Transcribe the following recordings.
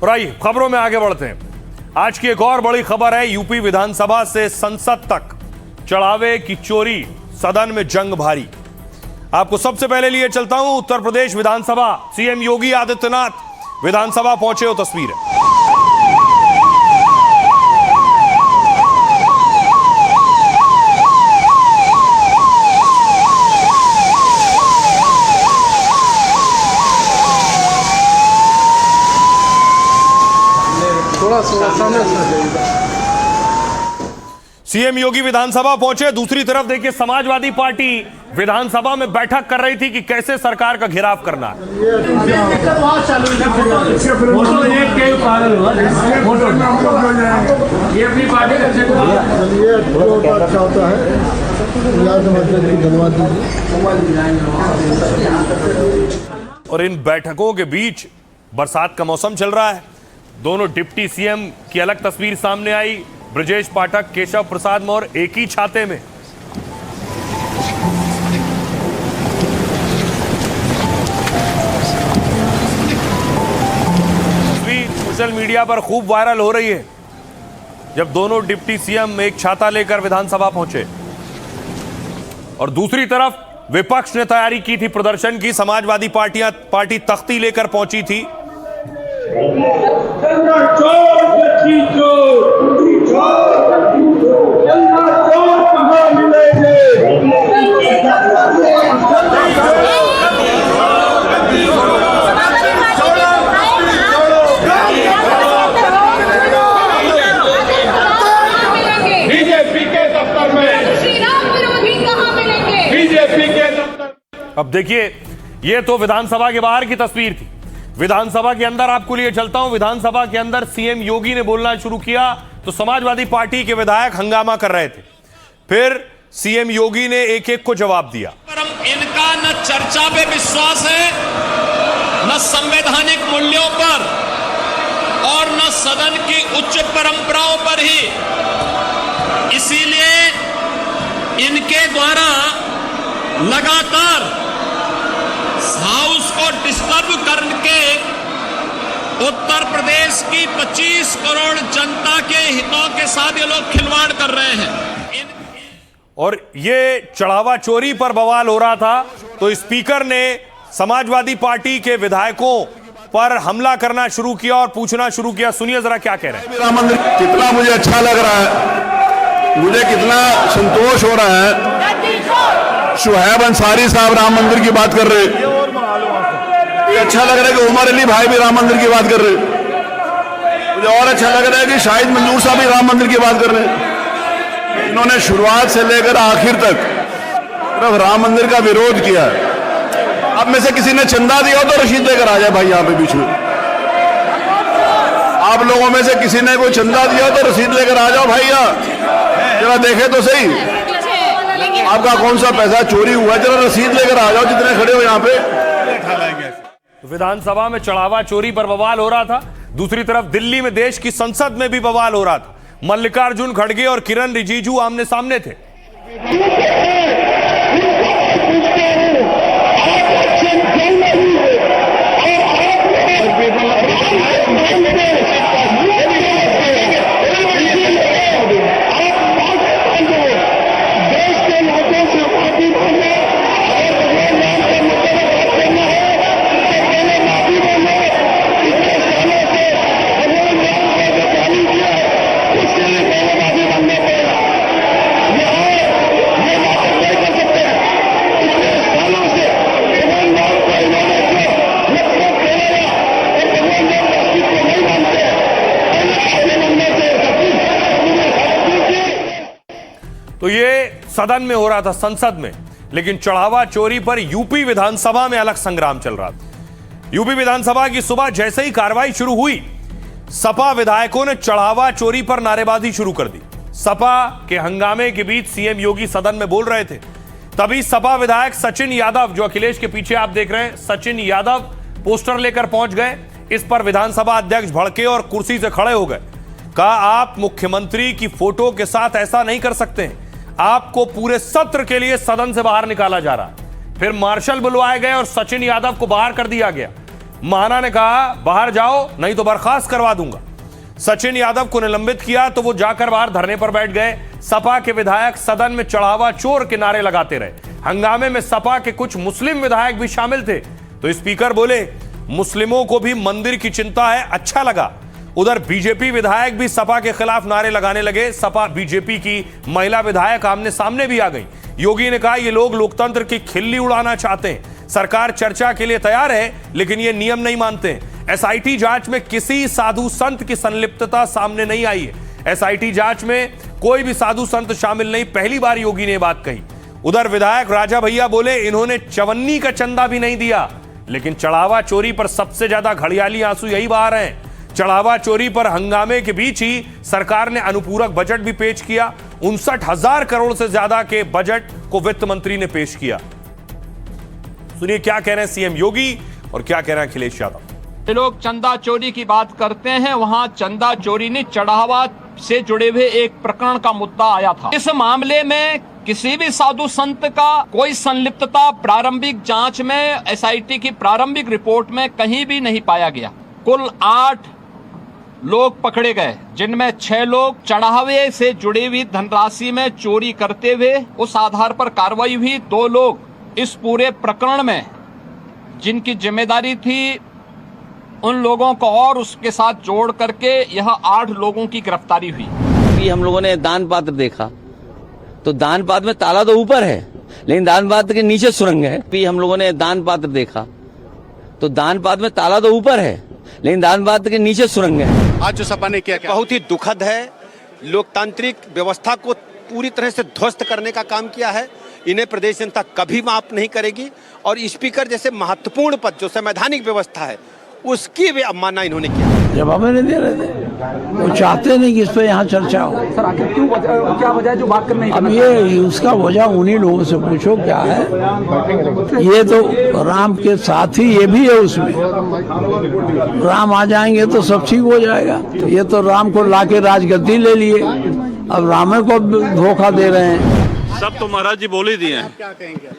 और आइए खबरों में आगे बढ़ते हैं। आज की एक और बड़ी खबर है, यूपी विधानसभा से संसद तक चढ़ावे की चोरी, सदन में जंग भारी। आपको सबसे पहले लिए चलता हूं उत्तर प्रदेश विधानसभा। सीएम योगी आदित्यनाथ विधानसभा पहुंचे, हो तस्वीर है। सीएम योगी विधानसभा पहुंचे। दूसरी तरफ देखिए, समाजवादी पार्टी विधानसभा में बैठक कर रही थी कि कैसे सरकार का घेराव करना है। और इन बैठकों के बीच बरसात का मौसम चल रहा है। दोनों डिप्टी सीएम की अलग तस्वीर सामने आई। ब्रजेश पाठक, केशव प्रसाद मौर्य एक ही छाते में। तस्वीर सोशल मीडिया पर खूब वायरल हो रही है, जब दोनों डिप्टी सीएम एक छाता लेकर विधानसभा पहुंचे। और दूसरी तरफ विपक्ष ने तैयारी की थी प्रदर्शन की। समाजवादी पार्टी तख्ती लेकर पहुंची थी। अब देखिए, ये तो विधानसभा के बाहर की तस्वीर थी। विधानसभा के अंदर आपको लिए चलता हूं। विधानसभा के अंदर सीएम योगी ने बोलना शुरू किया तो समाजवादी पार्टी के विधायक हंगामा कर रहे थे। फिर सीएम योगी ने एक एक को जवाब दिया। इनका न चर्चा पे विश्वास है, न संवैधानिक मूल्यों पर और न सदन की उच्च परंपराओं पर ही। इसीलिए इनके द्वारा लगातार हाउस को डिस्टर्ब करके उत्तर प्रदेश की 25 करोड़ जनता के हितों के साथ ये लोग खिलवाड़ कर रहे हैं। और ये चढ़ावा चोरी पर बवाल हो रहा था तो स्पीकर ने समाजवादी पार्टी के विधायकों पर हमला करना शुरू किया और पूछना शुरू किया। सुनिए जरा क्या कह रहे हैं। राम मंदिर कितना मुझे अच्छा लग रहा है, मुझे कितना संतोष हो रहा है। शुहैब अंसारी साहब राम मंदिर की बात कर रहे, अच्छा लग रहा है कि उमर अली भाई भी राम मंदिर की बात कर रहे। मुझे और अच्छा लग रहा है कि शाहिद मंजूर साहब भी राम मंदिर की बात कर रहे हैं। इन्होंने शुरुआत से लेकर आखिर तक सिर्फ राम मंदिर का विरोध किया है। अब में से किसी ने चंदा दिया हो तो रसीद लेकर आ जाए भाई यहाँ पे बीच में। आप लोगों में से किसी ने कोई चंदा दिया हो तो रसीद लेकर आ जाओ भाई, यहाँ जरा देखे तो सही आपका कौन सा पैसा चोरी हुआ, जरा रसीद लेकर आ जाओ जितने खड़े हो यहाँ पे। विधानसभा में चढ़ावा चोरी पर बवाल हो रहा था। दूसरी तरफ दिल्ली में देश की संसद में भी बवाल हो रहा था। मल्लिकार्जुन खड़गे और किरण रिजिजू आमने सामने थे। तो ये सदन में हो रहा था, संसद में। लेकिन चढ़ावा चोरी पर यूपी विधानसभा में अलग संग्राम चल रहा था। यूपी विधानसभा की सुबह जैसे ही कार्रवाई शुरू हुई, सपा विधायकों ने चढ़ावा चोरी पर नारेबाजी शुरू कर दी। सपा के हंगामे के बीच सीएम योगी सदन में बोल रहे थे। तभी सपा विधायक सचिन यादव, जो अखिलेश के पीछे आप देख रहे हैं, सचिन यादव पोस्टर लेकर पहुंच गए। इस पर विधानसभा अध्यक्ष भड़के और कुर्सी से खड़े हो गए। कहा, आप मुख्यमंत्री की फोटो के साथ ऐसा नहीं कर सकते हैं। आपको पूरे सत्र के लिए सदन से बाहर निकाला जा रहा है। फिर मार्शल बुलवाए गए और सचिन यादव को बाहर कर दिया गया। महाना ने कहा बाहर जाओ नहीं तो बर्खास्त करवा दूंगा। सचिन यादव को निलंबित किया तो वो जाकर बाहर धरने पर बैठ गए। सपा के विधायक सदन में चढ़ावा चोर के नारे लगाते रहे। हंगामे में सपा के कुछ मुस्लिम विधायक भी शामिल थे तो स्पीकर बोले मुस्लिमों को भी मंदिर की चिंता है, अच्छा लगा। उधर बीजेपी विधायक भी सपा के खिलाफ नारे लगाने लगे। सपा बीजेपी की महिला विधायक आमने सामने भी आ गई। योगी ने कहा ये लोग लोकतंत्र की खिल्ली उड़ाना चाहते हैं। सरकार चर्चा के लिए तैयार है लेकिन ये नियम नहीं मानते हैं। एसआईटी जांच में किसी साधु संत की संलिप्तता सामने नहीं आई है। एसआईटी जांच में कोई भी साधु संत शामिल नहीं, पहली बार योगी ने बात कही। उधर विधायक राजा भैया बोले इन्होंने चवन्नी का चंदा भी नहीं दिया, लेकिन चढ़ावा चोरी पर सबसे ज्यादा घड़ियाली आंसू यही बहा रहे हैं। चढ़ावा चोरी पर हंगामे के बीच ही सरकार ने अनुपूरक बजट भी पेश किया। 59,000 करोड़ से ज्यादा के बजट को वित्त मंत्री ने पेश किया। सुनिए क्या कह रहे हैं सीएम योगी और क्या कह रहे हैं अखिलेश यादव। लोग चंदा चोरी की बात करते हैं, वहां चंदा चोरी नहीं चढ़ावा से जुड़े हुए एक प्रकरण का मुद्दा आया था। इस मामले में किसी भी साधु संत का कोई संलिप्तता प्रारंभिक जांच में एसआईटी की प्रारंभिक रिपोर्ट में कहीं भी नहीं पाया गया। कुल 8 लोग पकड़े गए जिनमें 6 लोग चढ़ावे से जुड़ी हुई धनराशि में चोरी करते हुए उस आधार पर कार्रवाई हुई। 2 लोग इस पूरे प्रकरण में जिनकी जिम्मेदारी थी उन लोगों को और उसके साथ जोड़ करके यह 8 लोगों की गिरफ्तारी हुई। हम लोगों ने दान पात्र देखा तो दान पात्र में ताला तो ऊपर है लेकिन दान पात्र के नीचे सुरंग है। हम लोगों ने दान पात्र देखा तो दान पात्र में ताला तो ऊपर है लेकिन दान पात्र के नीचे सुरंग है। आज जो सपा ने किया बहुत ही दुखद है। लोकतांत्रिक व्यवस्था को पूरी तरह से ध्वस्त करने का काम किया है। इन्हें प्रदेश जनता कभी माफ नहीं करेगी और स्पीकर जैसे महत्वपूर्ण पद जो संवैधानिक व्यवस्था है उसकी भी अवमानना इन्होंने किया। जवाब नहीं दे रहे थे, वो चाहते नहीं कि इस पे यहाँ चर्चा हो। सर आखिर क्यों क्या वजह है जो बात करने अब ये उसका वजह उन्हीं लोगों से पूछो क्या है। ये तो राम के साथ ही ये भी है, उसमें राम आ जाएंगे तो सब ठीक हो जाएगा। तो ये तो राम को लाके राजगद्दी ले लिए, अब रामे को धोखा दे रहे हैं। सब तो महाराज जी बोल ही दिए हैं। क्या कहेंगे?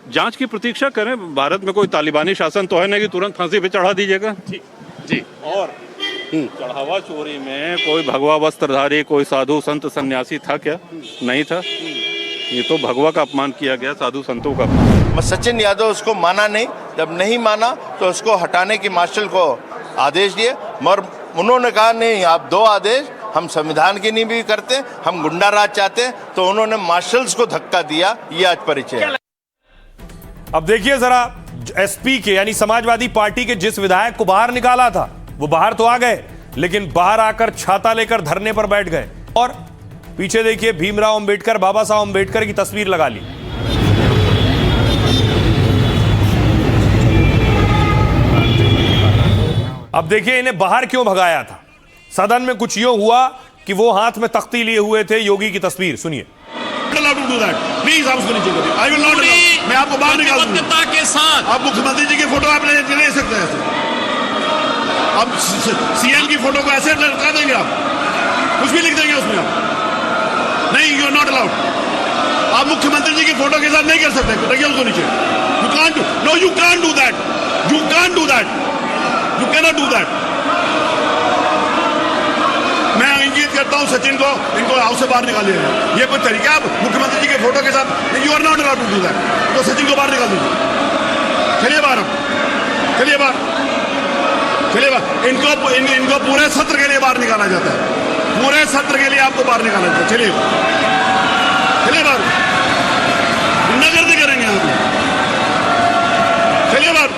जांच की प्रतीक्षा करें। भारत में कोई तालिबानी शासन तो है नहीं कि तुरंत फांसी पे चढ़ा दीजिएगा। जी और चढ़ावा चोरी में कोई भगवा वस्त्रधारी कोई साधु संत सन्यासी था क्या? नहीं था। ये तो भगवा का अपमान किया गया, साधु संतों का अपमान। सचिन यादव उसको माना नहीं, जब नहीं माना तो उसको हटाने की मार्शल को आदेश दिए, मगर उन्होंने कहा नहीं आप 2 आदेश हम संविधान की नहीं भी करते, हम गुंडा राज चाहते हैं, तो उन्होंने मार्शल्स को धक्का दिया। ये आज परिचय है। अब देखिए जरा एसपी के यानी समाजवादी पार्टी के जिस विधायक को बाहर निकाला था वो बाहर तो आ गए लेकिन बाहर आकर छाता लेकर धरने पर बैठ गए और पीछे देखिए भीमराव अंबेडकर बाबा साहब अंबेडकर की तस्वीर लगा ली। अब देखिए इन्हें बाहर क्यों भगाया था। सदन में कुछ यूं हुआ कि वो हाथ में तख्ती लिए हुए थे, योगी की तस्वीर सुनिए। प्लीज आप उसको नीचे करिए। आई विल नॉट, मैं आपको बाहर निकाल दूंगा के साथ। आप मुख्यमंत्री जी की फोटो आप ले सकते हैं ऐसे। अब सीएम की फोटो को ऐसे लटका देंगे, आप कुछ भी लिख देंगे उसमें आप। नहीं, यू आर नॉट अलाउड। आप मुख्यमंत्री जी की फोटो के साथ नहीं कर सकते, रखिए उसको नीचे। You can't, no you can't do that, you can't do that, you can not do that. मैं इंगित करता हूं सचिन को, इनको हाउस से बाहर निकालिए। ये कोई तरीका आप मुख्यमंत्री जी के फोटो के साथ, you are not allowed to do that, तो सचिन को बाहर निकाल दीजिए। चलिए बाहर, चलिए बाहर, चलिए बाहर। इनको पूरे सत्र के लिए बाहर निकाला जाता है, पूरे सत्र के लिए आपको बाहर निकाला जाता है। चलिए चलिए बाहर, गुंडागर्दी करेंगे यहाँ पे। चलिए बाहर,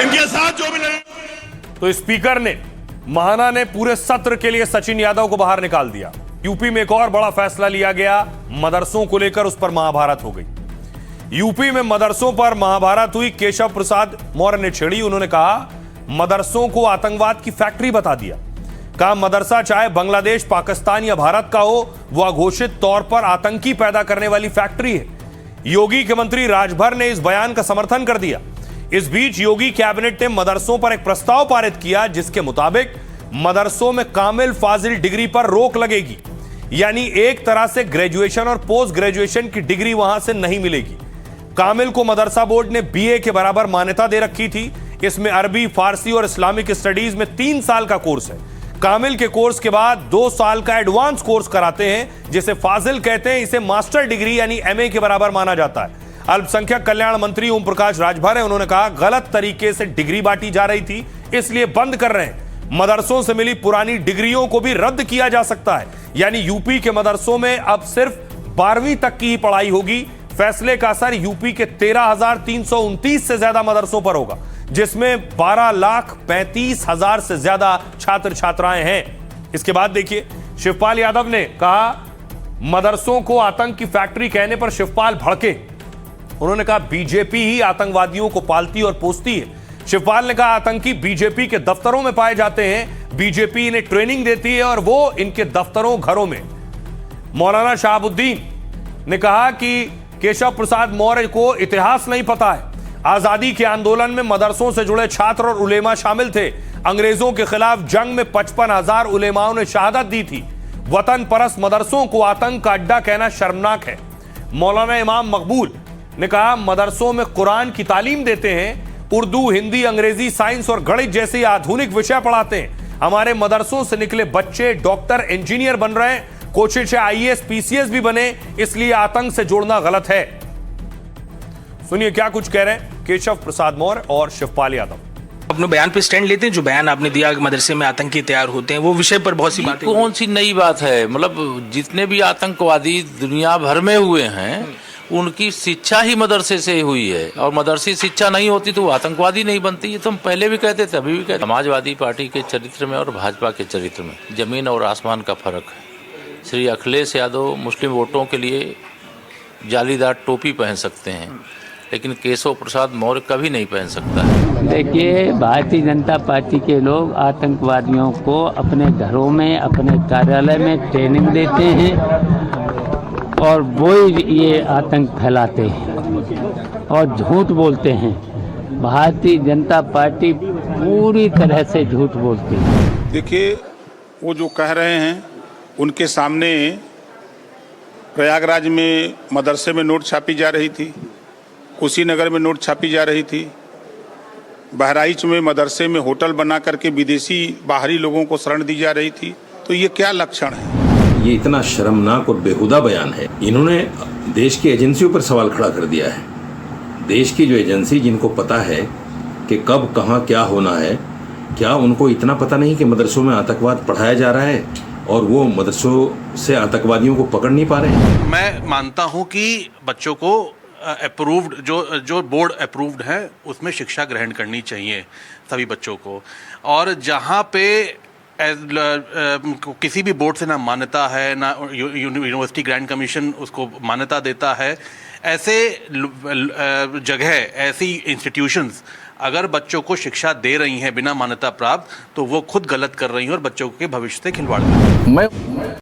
इनके साथ जो भी लगे। तो स्पीकर ने महाना ने पूरे सत्र के लिए सचिन यादव को बाहर निकाल दिया। यूपी में एक और बड़ा फैसला लिया गया, मदरसों को लेकर उस पर महाभारत हो गई। यूपी में मदरसों पर महाभारत हुई। केशव प्रसाद मौर्य ने छेड़ी। उन्होंने कहा मदरसों को आतंकवाद की फैक्ट्री बता दिया। कहा मदरसा चाहे बांग्लादेश, पाकिस्तान या भारत का हो, वह घोषित तौर पर आतंकी पैदा करने वाली फैक्ट्री है। योगी के मंत्री राजभर ने इस बयान का समर्थन कर दिया। इस बीच योगी कैबिनेट ने मदरसों पर एक प्रस्ताव पारित किया जिसके मुताबिक मदरसों में कामिल फाजिल डिग्री पर रोक लगेगी, यानी एक तरह से ग्रेजुएशन और पोस्ट ग्रेजुएशन की डिग्री वहां से नहीं मिलेगी। कामिल को मदरसा बोर्ड ने बीए के बराबर मान्यता दे रखी थी। इसमें अरबी, फारसी और इस्लामिक स्टडीज में 3 साल का कोर्स है। कामिल के कोर्स के बाद 2 साल का एडवांस कोर्स कराते हैं, जिसे फाजिल कहते हैं। इसे मास्टर डिग्री यानी MA के बराबर माना जाता है। अल्पसंख्यक कल्याण मंत्री ओम प्रकाश राजभर हैं, उन्होंने कहा गलत तरीके से डिग्री बांटी जा रही थी, इसलिए बंद कर रहे हैं। मदरसों से मिली पुरानी डिग्रियों को भी रद्द किया जा सकता है, यानी यूपी के मदरसों में अब सिर्फ 12वीं तक की ही पढ़ाई होगी। फैसले का असर यूपी के 13,329 से ज्यादा मदरसों पर होगा, जिसमें 12,35,000 से ज्यादा छात्र छात्राएं हैं। इसके बाद देखिए, शिवपाल यादव ने कहा मदरसों को आतंक की फैक्ट्री कहने पर शिवपाल भड़के। उन्होंने कहा बीजेपी ही आतंकवादियों को पालती और पोसती है। शिवपाल ने कहा आतंकी बीजेपी के दफ्तरों में पाए जाते हैं, बीजेपी इन्हें ट्रेनिंग देती है और वो इनके दफ्तरों घरों में। मौलाना शहाबुद्दीन ने कहा कि केशव प्रसाद मौर्य को इतिहास नहीं पता है। आजादी के आंदोलन में मदरसों से जुड़े छात्र और उलेमा शामिल थे। अंग्रेजों के खिलाफ जंग में 55,000 उलेमाओं ने शहादत दी थी। वतन परस्त मदरसों को आतंक का अड्डा कहना शर्मनाक है। मौलाना इमाम मकबूल ने कहा मदरसों में कुरान की तालीम देते हैं, उर्दू, हिंदी, अंग्रेजी, साइंस और गणित जैसे आधुनिक विषय पढ़ाते हैं। हमारे मदरसों से निकले बच्चे डॉक्टर, इंजीनियर बन रहे हैं, कोशिश है IAS, PCS भी बने, इसलिए आतंक से जोड़ना गलत है। सुनिए क्या कुछ कह रहे हैं केशव प्रसाद मौर्य और शिवपाल यादव। अपने बयान पे स्टैंड लेते हैं, जो बयान आपने दिया कि मदरसे में आतंकी तैयार होते हैं, वो विषय पर बहुत सी बातें। कौन सी नई बात है? मतलब जितने भी आतंकवादी दुनिया भर में हुए हैं, उनकी शिक्षा ही मदरसे से हुई है, और मदरसे शिक्षा नहीं होती तो वो आतंकवादी नहीं बनती। ये तो हम पहले भी कहते थे, अभी भी कहते। समाजवादी पार्टी के चरित्र में और भाजपा के चरित्र में जमीन और आसमान का फर्क है। श्री अखिलेश यादव मुस्लिम वोटों के लिए जालीदार टोपी पहन सकते हैं, लेकिन केशव प्रसाद मौर्य कभी नहीं पहन सकता है। देखिए, भारतीय जनता पार्टी के लोग आतंकवादियों को अपने घरों में, अपने कार्यालय में ट्रेनिंग देते हैं और वो ये आतंक फैलाते हैं और झूठ बोलते हैं। भारतीय जनता पार्टी पूरी तरह से झूठ बोलती है। देखिए, वो जो कह रहे हैं उनके सामने प्रयागराज में मदरसे में नोट छापी जा रही थी, कुशीनगर में नोट छापी जा रही थी, बहराइच में मदरसे में होटल बना करके विदेशी बाहरी लोगों को शरण दी जा रही थी। तो ये क्या लक्षण है? ये इतना शर्मनाक और बेहुदा बयान है। इन्होंने देश की एजेंसियों पर सवाल खड़ा कर दिया है। देश की जो एजेंसी, जिनको पता है कि कब कहाँ क्या होना है, क्या उनको इतना पता नहीं कि मदरसों में आतंकवाद पढ़ाया जा रहा है और वो मदरसों से आतंकवादियों को पकड़ नहीं पा रहे हैं? मैं मानता हूं कि बच्चों को अप्रूव्ड जो बोर्ड अप्रूव्ड है उसमें शिक्षा ग्रहण करनी चाहिए सभी बच्चों को, और जहां पे किसी भी बोर्ड से ना मान्यता है, ना यूनिवर्सिटी ग्रांट कमीशन उसको मान्यता देता है, ऐसे जगह, ऐसी इंस्टीट्यूशंस अगर बच्चों को शिक्षा दे रही हैं बिना मान्यता प्राप्त, तो वो खुद गलत कर रही हैं और बच्चों के भविष्य से खिलवाड़ कर रही हैं।